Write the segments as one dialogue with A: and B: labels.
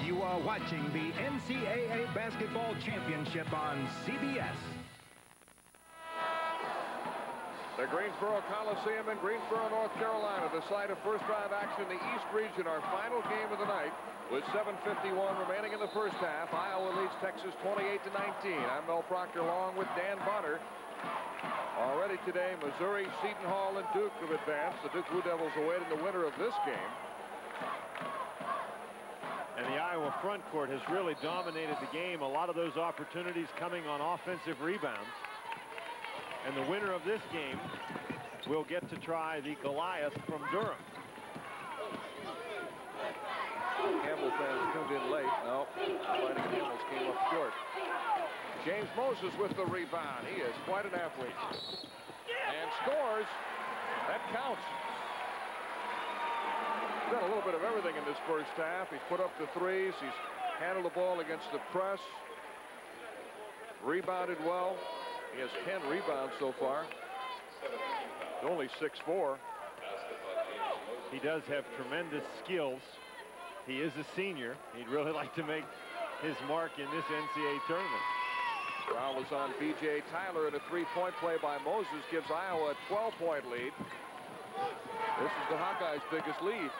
A: You are watching the NCAA Basketball Championship on CBS.
B: The Greensboro Coliseum in Greensboro, North Carolina, the site of first round action in the East Region, our final game of the night. With 7:51 remaining in the first half, Iowa leads Texas 28-19. I'm Mel Proctor along with Dan Bonner. Already today, Missouri, Seton Hall, and Duke have advanced. The Duke Blue Devils awaiting the winner of this game.
C: And the Iowa front court has really dominated the game. A lot of those opportunities coming on offensive rebounds. And the winner of this game will get to try the Goliath from Durham.
B: Campbell fans tuned in late. No, Fighting Camels came up short. James Moses with the rebound. He is quite an athlete. And scores. That counts. He's done a little bit of everything in this first half. He's put up the threes. He's handled the ball against the press. Rebounded well. He has 10 rebounds so far. He's only 6'4".
C: He does have tremendous skills. He is a senior. He'd really like to make his mark in this NCAA tournament.
B: Foul is on B.J. Tyler, and a three-point play by Moses gives Iowa a 12-point lead. This is the Hawkeyes' biggest lead.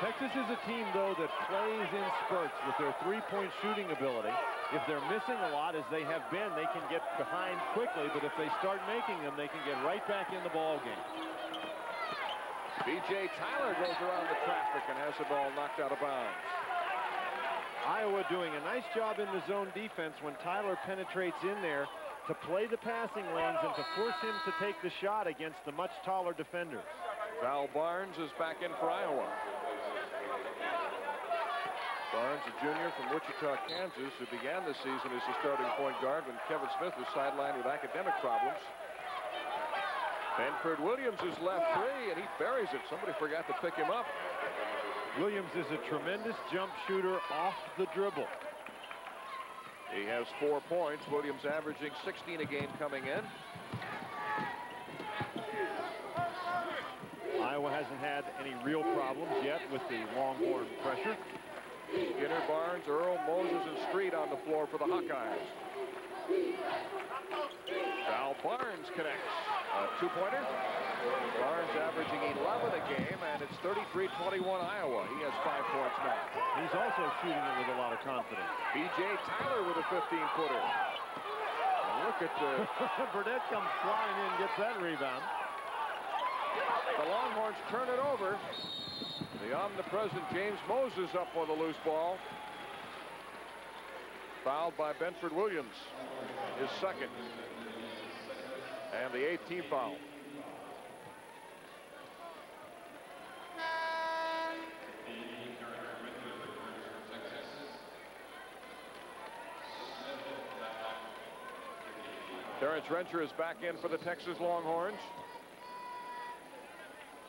C: Texas is a team, though, that plays in spurts with their three-point shooting ability. If they're missing a lot, as they have been, they can get behind quickly, but if they start making them, they can get right back in the ball game.
B: B.J. Tyler goes around the traffic and has the ball knocked out of bounds.
C: Iowa doing a nice job in the zone defense when Tyler penetrates in there to play the passing lanes and to force him to take the shot against the much taller defenders.
B: Val Barnes is back in for Iowa. Barnes, a junior from Wichita, Kansas, who began the season as the starting point guard when Kevin Smith was sidelined with academic problems. Benford Williams is left three, and he buries it. Somebody forgot to pick him up.
C: Williams is a tremendous jump shooter off the dribble.
B: He has 4 points. Williams averaging 16 a game coming in.
C: Iowa hasn't had any real problems yet with the Longhorn pressure.
B: Skinner, Barnes, Earl, Moses, and Street on the floor for the Hawkeyes. Val Barnes connects. A two-pointer. Barnes averaging 11 a game, and it's 33-21 Iowa. He has 5 points now.
C: He's also shooting it with a lot of confidence.
B: B.J. Tyler with a 15-footer. Look at the...
C: Burdett comes flying in, gets that rebound.
B: The Longhorns turn it over. The omnipresent James Moses up on the loose ball. Fouled by Benford Williams. His second. And the 18th foul. Terrence Rencher is back in for the Texas Longhorns.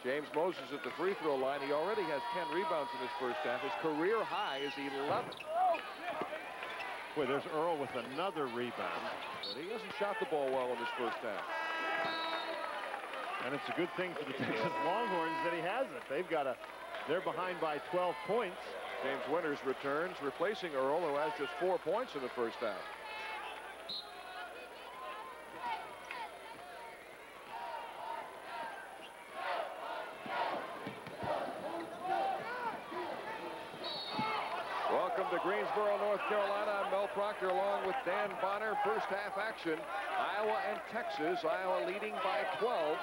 B: James Moses at the free throw line. He already has 10 rebounds in his first half. His career high is 11.
C: Boy, there's Earl with another rebound.
B: But he hasn't shot the ball well in his first half.
C: And it's a good thing for the Texas Longhorns that he hasn't. They're behind by 12 points.
B: James Winters returns, replacing Earl, who has just 4 points in the first half. Welcome to Greensboro, North Carolina. I'm Mel Proctor along with Dan Bonner. First half action, Iowa and Texas. Iowa leading by 12.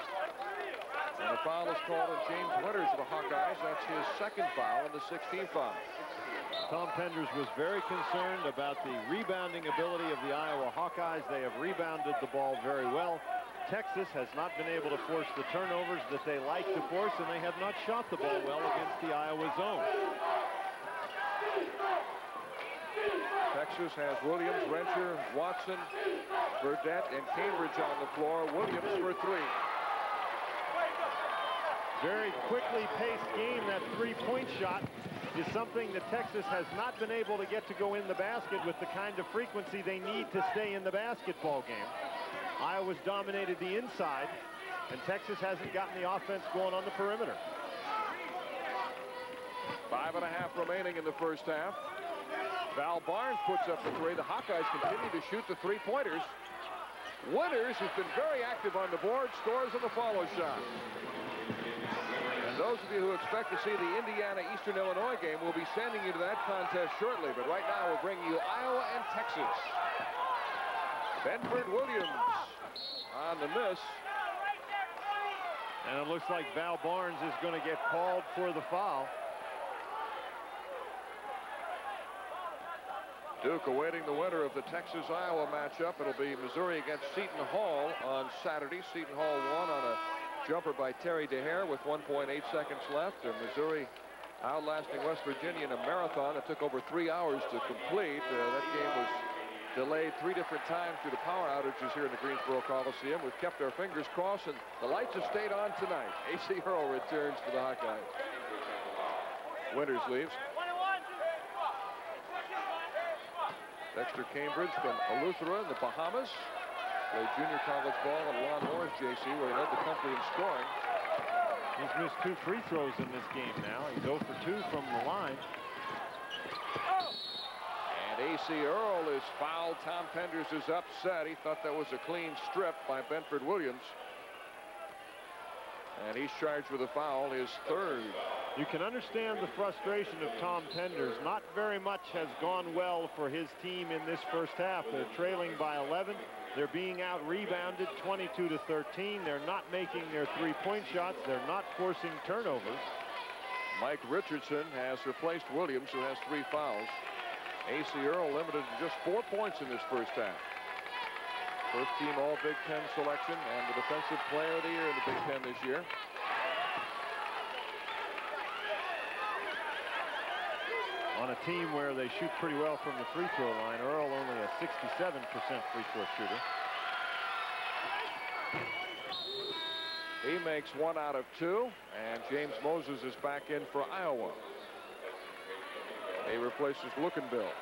B: And the foul is called on James Winters of the Hawkeyes. That's his second foul and the 16th foul.
C: Tom Penders was very concerned about the rebounding ability of the Iowa Hawkeyes. They have rebounded the ball very well. Texas has not been able to force the turnovers that they like to force, and they have not shot the ball well against the Iowa zone.
B: Texas has Williams, Rencher, Watson, Burdett, and Cambridge on the floor. Williams for three.
C: Very quickly paced game. That three-point shot is something that Texas has not been able to get to go in the basket with the kind of frequency they need to stay in the basketball game. Iowa's dominated the inside, and Texas hasn't gotten the offense going on the perimeter.
B: 5.5 remaining in the first half. Val Barnes puts up the three. The Hawkeyes continue to shoot the three-pointers. Winters has been very active on the board, scores on the follow shot. And those of you who expect to see the Indiana-Eastern Illinois game will be sending you to that contest shortly. But right now we're bringing you Iowa and Texas. Benford Williams on the miss.
C: And it looks like Val Barnes is going to get called for the foul.
B: Duke awaiting the winner of the Texas-Iowa matchup. It'll be Missouri against Seton Hall on Saturday. Seton Hall won on a jumper by Terry DeHare with 1.8 seconds left. And Missouri outlasting West Virginia in a marathon that took over 3 hours to complete. That game was delayed 3 different times due to power outages here in the Greensboro Coliseum. We've kept our fingers crossed, and the lights have stayed on tonight. A.C. Earl returns for the Hawkeyes. Winters leaves. Dexter Cambridge from Eleuthera in the Bahamas. Played junior college ball at Lon Morris JC, where he led the country in scoring.
C: He's missed 2 free throws in this game now. He's 0 for 2 from the line.
B: And A.C. Earl is fouled. Tom Penders is upset. He thought that was a clean strip by Benford Williams. And he's charged with a foul, his 3rd.
C: You can understand the frustration of Tom Penders. Not very much has gone well for his team in this first half. They're trailing by 11. They're being out-rebounded 22-13. They're not making their three-point shots. They're not forcing turnovers.
B: Mike Richardson has replaced Williams, who has 3 fouls. A.C. Earl limited to just 4 points in this first half. First team All-Big Ten selection and the Defensive Player of the Year in the Big Ten this year.
C: On a team where they shoot pretty well from the free throw line, Earl only a 67% free throw shooter.
B: He makes 1 out of 2, and James Moses is back in for Iowa. He replaces Lookenbill.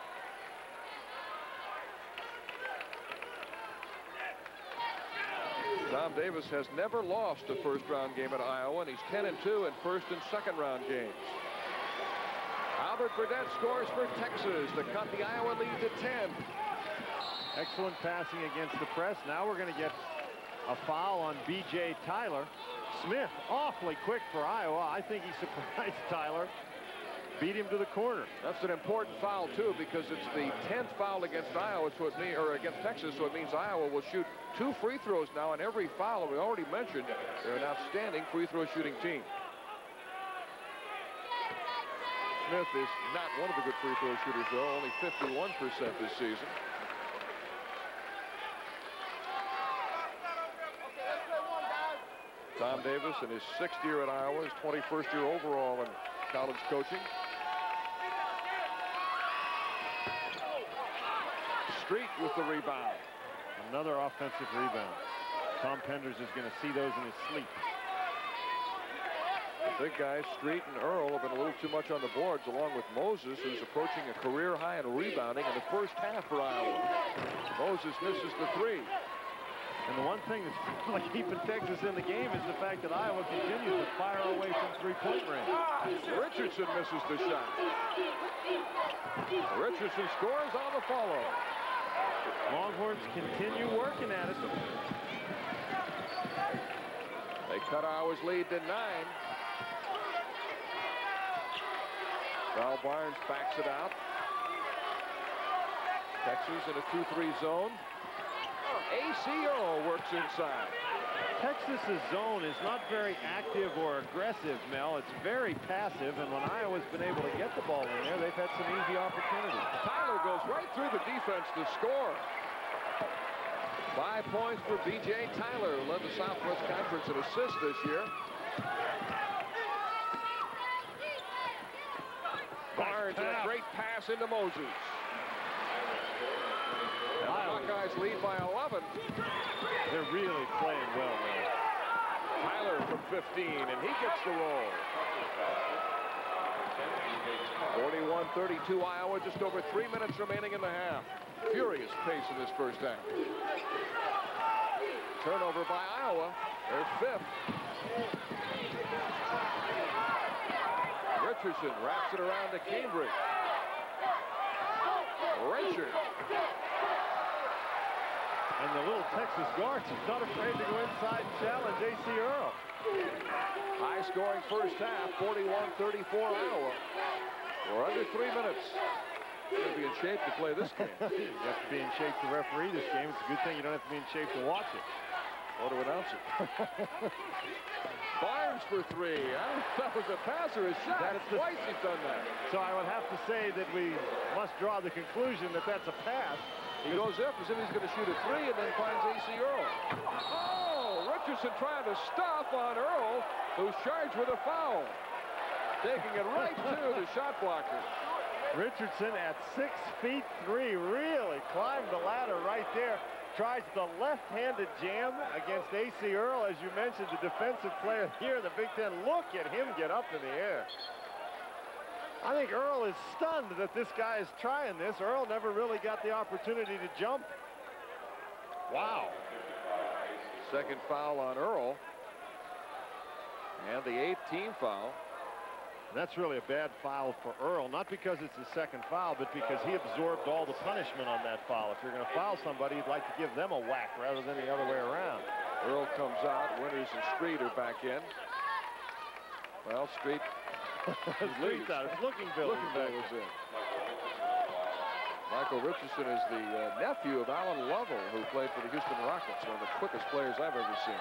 B: Tom Davis has never lost a first-round game at Iowa, and he's 10-2 in first and second-round games. Albert Burdett scores for Texas to cut the Iowa lead to 10.
C: Excellent passing against the press. Now we're going to get a foul on B.J. Tyler. Smith awfully quick for Iowa. I think he surprised Tyler. Beat him to the corner.
B: That's an important foul too, because it's the 10th foul against Iowa, so it means, or against Texas, so it means Iowa will shoot 2 free throws now on every foul. We already mentioned they're an outstanding free throw shooting team. Smith is not one of the good free throw shooters, though, only 51% this season. Tom Davis in his 6th year at Iowa, his 21st year overall in college coaching. Street with the rebound.
C: Another offensive rebound. Tom Penders is going to see those in his sleep.
B: The big guys, Street and Earl, have been a little too much on the boards, along with Moses, who's approaching a career high in rebounding in the first half for Iowa. Moses misses the 3.
C: And the one thing that's really keeping Texas in the game is the fact that Iowa continues to fire away from three-point range.
B: Richardson misses the shot. Richardson scores on the follow.
C: Longhorns continue working at it.
B: They cut Iowa's lead to 9. Val Barnes backs it out. Texas in a 2-3 zone. ACO works inside.
C: Texas's zone is not very active or aggressive, Mel. It's very passive, and when Iowa's been able to get the ball in there, they've had some easy opportunities.
B: Tyler goes right through the defense to score. 5 points for B.J. Tyler, who led the Southwest Conference in assists this year. Barnes and a great pass into Moses. And the Hawkeyes lead by 11.
C: They're really playing well now.
B: Tyler from 15, and he gets the roll. 41-32 Iowa, just over 3 minutes remaining in the half. Furious pace in this first half. Turnover by Iowa, their 5th. Richardson wraps it around to Cambridge.
C: And the little Texas guards are not afraid to go inside and challenge A.C. Earl.
B: High-scoring first half, 41-34 Iowa. We're under 3 minutes. You're going to be in shape to play this game.
C: You have to be in shape to referee this game. It's a good thing you don't have to be in shape to watch it.
B: Or to announce it. Barnes for three. I don't know if that was a pass or a shot. Twice he's done that.
C: So I would have to say that we must draw the conclusion that that's a pass.
B: He goes up as if he's going to shoot a three and then finds A.C. Earl. Oh, Richardson trying to stop on Earl, who's charged with a foul. Taking it right to the shot blocker.
C: Richardson at 6'3" really climbed the ladder right there. Tries the left-handed jam against A.C. Earl. As you mentioned, the defensive player here in the Big Ten. Look at him get up in the air. I think Earl is stunned that this guy is trying this. Earl never really got the opportunity to jump. Wow.
B: Second foul on Earl. And the 8th team foul.
C: That's really a bad foul for Earl, not because it's his second foul, but because he absorbed all the punishment on that foul. If you're going to foul somebody, you'd like to give them a whack rather than the other way around.
B: Earl comes out. Winters and Street are back in. Well, Street
C: Street's out. It's looking Bill was in.
B: Michael Richardson is the nephew of Alan Lovell, who played for the Houston Rockets, one of the quickest players I've ever seen.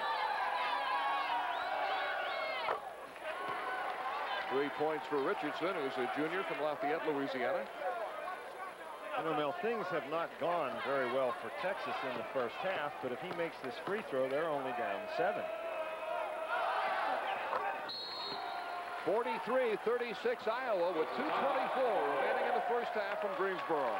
B: 3 points for Richardson, who's a junior from Lafayette, Louisiana.
C: You know, Mel, things have not gone very well for Texas in the first half, but if he makes this free throw, they're only down 7.
B: 43-36 Iowa with 2:24 remaining in the first half from Greensboro.